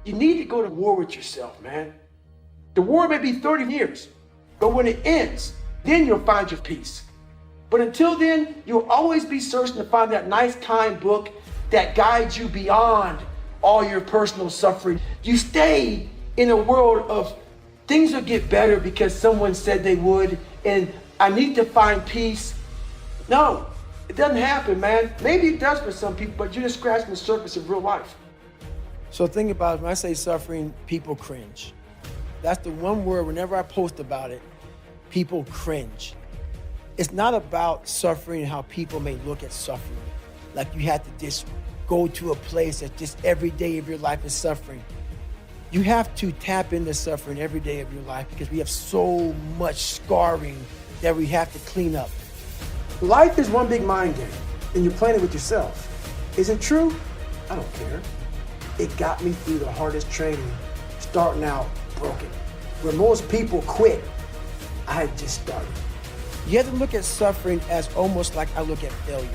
You need to go to war with yourself, man. The war may be 30 years, but when it ends, then you'll find your peace. But until then, you'll always be searching to find that nice, kind book that guides you beyond all your personal suffering. You stay in a world of things will get better because someone said they would, and I need to find peace. No, it doesn't happen, man. Maybe it does for some people, but you're just scratching the surface of real life. So think about it, when I say suffering, people cringe. That's the one word, whenever I post about it, people cringe. It's not about suffering and how people may look at suffering. Like you have to just go to a place that just every day of your life is suffering. You have to tap into suffering every day of your life because we have so much scarring that we have to clean up. Life is one big mind game, and you're playing it with yourself. Is it true? I don't care. It got me through the hardest training, starting out broken. Where most people quit, I had just started. You have to look at suffering as almost like I look at failure.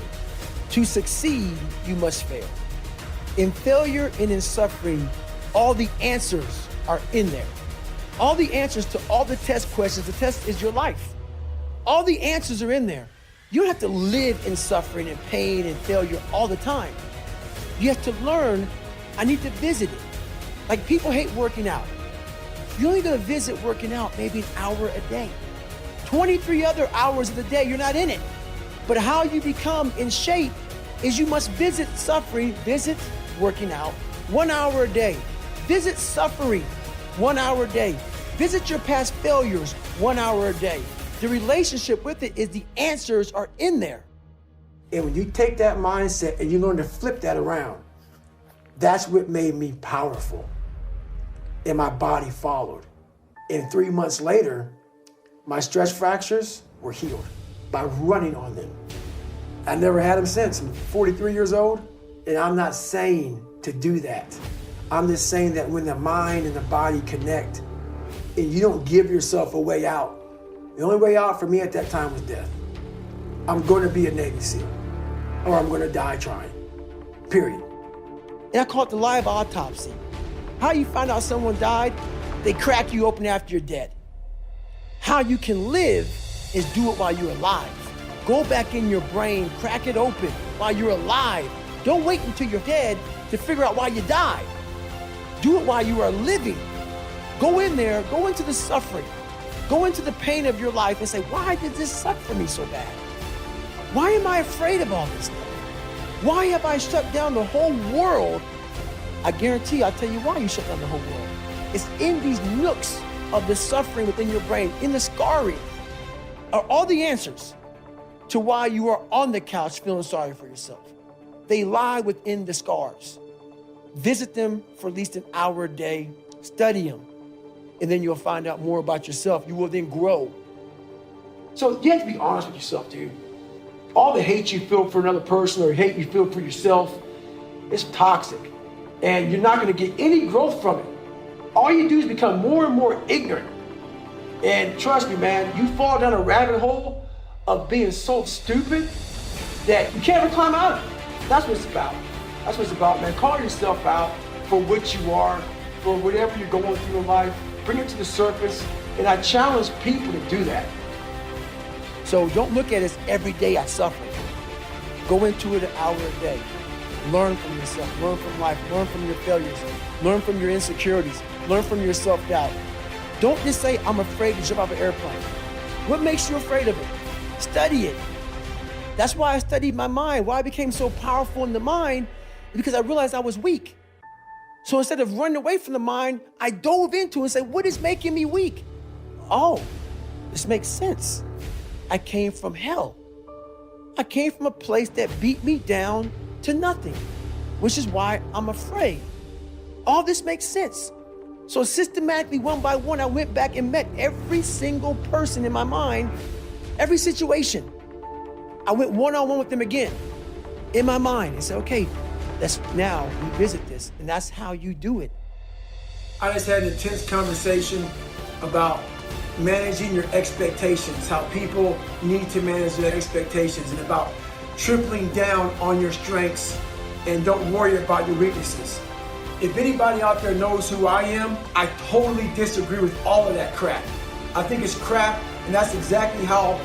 To succeed, you must fail. In failure and in suffering, all the answers are in there. All the answers to all the test questions. The test is your life. All the answers are in there. You don't have to live in suffering and pain and failure all the time. You have to learn, I need to visit it. Like people hate working out. You're only gonna visit working out maybe an hour a day. 23 other hours of the day, you're not in it. But how you become in shape is you must visit suffering, visit working out 1 hour a day. Visit suffering 1 hour a day. Visit your past failures 1 hour a day. The relationship with it is the answers are in there. And when you take that mindset and you learn to flip that around, that's what made me powerful. And my body followed. And 3 months later, my stress fractures were healed by running on them. I never had them since. I'm 43 years old, and I'm not saying to do that. I'm just saying that when the mind and the body connect, and you don't give yourself a way out, the only way out for me at that time was death. I'm going to be a Navy SEAL, or I'm going to die trying, period. And I call it the live autopsy. How you find out someone died? They crack you open after you're dead. How you can live is do it while you're alive. Go back in your brain, crack it open while you're alive. Don't wait until you're dead to figure out why you died. Do it while you are living. Go in there, go into the suffering. Go into the pain of your life and say, why did this suck for me so bad? Why am I afraid of all this stuff? Why have I shut down the whole world? I guarantee I'll tell you why you shut down the whole world. It's in these nooks of the suffering within your brain, in the scarring, are all the answers to why you are on the couch feeling sorry for yourself. They lie within the scars. Visit them for at least an hour a day, study them, and then you'll find out more about yourself. You will then grow. So you have to be honest with yourself, dude. All the hate you feel for another person or hate you feel for yourself is toxic, and you're not gonna get any growth from it. All you do is become more and more ignorant. And trust me, man, you fall down a rabbit hole of being so stupid that you can't ever climb out of it. That's what it's about. That's what it's about, man. Call yourself out for what you are, for whatever you're going through in life. Bring it to the surface, and I challenge people to do that. So don't look at it as every day I suffer. Go into it an hour a day. Learn from yourself, learn from life, learn from your failures, learn from your insecurities, learn from your self-doubt. Don't just say, I'm afraid to jump off an airplane. What makes you afraid of it? Study it. That's why I studied my mind. Why I became so powerful in the mind is because I realized I was weak. So instead of running away from the mind, I dove into it and said, what is making me weak? Oh, this makes sense. I came from hell. I came from a place that beat me down to nothing, which is why I'm afraid. All this makes sense. So systematically, one by one, I went back and met every single person in my mind, every situation. I went one-on-one with them again in my mind and said, okay, let's now revisit this. And that's how you do it. I just had an intense conversation about managing your expectations, how people need to manage their expectations, and about tripling down on your strengths and don't worry about your weaknesses. If anybody out there knows who I am, I totally disagree with all of that crap. I think it's crap, and that's exactly how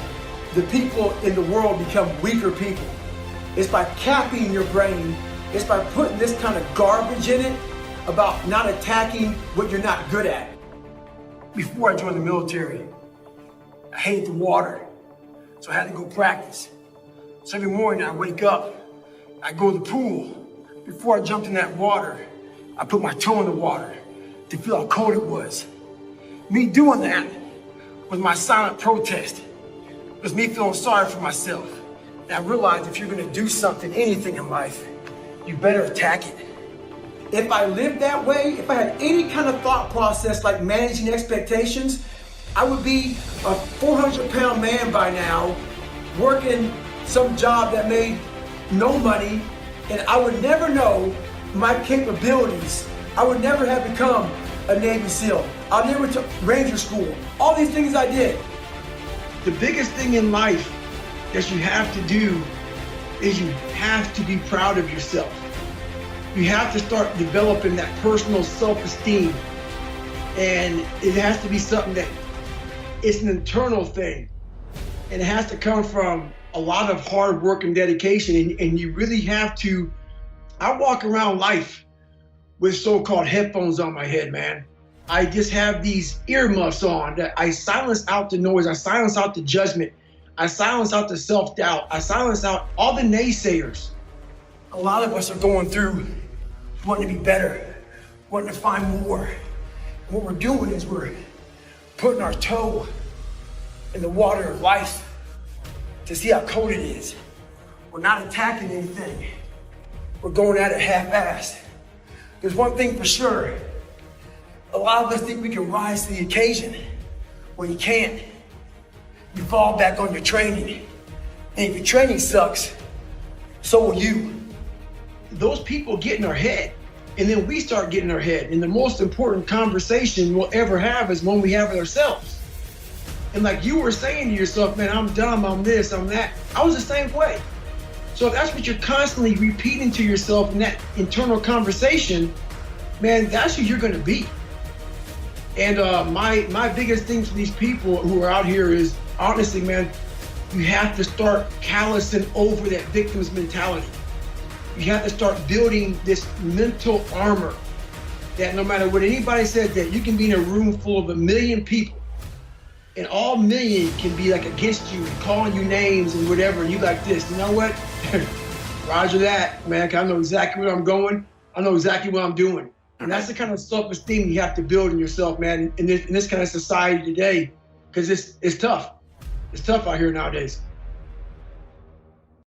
the people in the world become weaker people. It's by capping your brain. It's by putting this kind of garbage in it about not attacking what you're not good at. Before I joined the military, I hated the water, so I had to go practice. So every morning I wake up, I go to the pool. Before I jumped in that water, I put my toe in the water to feel how cold it was. Me doing that was my silent protest. It was me feeling sorry for myself. And I realized if you're gonna do something, anything in life, you better attack it. If I lived that way, if I had any kind of thought process like managing expectations, I would be a 400-pound man by now, working some job that made no money, and I would never know my capabilities. I would never have become a Navy SEAL. I never took Ranger School. All these things I did. The biggest thing in life that you have to do is you have to be proud of yourself. You have to start developing that personal self-esteem. And it has to be something that it's an internal thing. And it has to come from a lot of hard work and dedication. And you really have to, I walk around life with so-called headphones on my head, man. I just have these earmuffs on that I silence out the noise. I silence out the judgment. I silence out the self-doubt. I silence out all the naysayers. A lot of us are going through wanting to be better, wanting to find more. And what we're doing is we're putting our toe in the water of life to see how cold it is. We're not attacking anything. We're going at it half-assed. There's one thing for sure. A lot of us think we can rise to the occasion. Well, you can't. You fall back on your training. And if your training sucks, so will you. Those people get in our head, and then we start getting in our head. And the most important conversation we'll ever have is one we have with ourselves. And like you were saying to yourself, man, I'm dumb, I'm this, I'm that. I was the same way. So if that's what you're constantly repeating to yourself in that internal conversation, man, that's who you're gonna be. And my biggest thing for these people who are out here is, honestly, man, you have to start callousing over that victim's mentality. You have to start building this mental armor that no matter what anybody said, that you can be in a room full of 1 million people and all million can be like against you and calling you names and whatever, and you like this, you know what? Roger that, man, 'cause I know exactly where I'm going. I know exactly what I'm doing. And that's the kind of self-esteem you have to build in yourself, man, in this kind of society today, because it's tough. It's tough out here nowadays.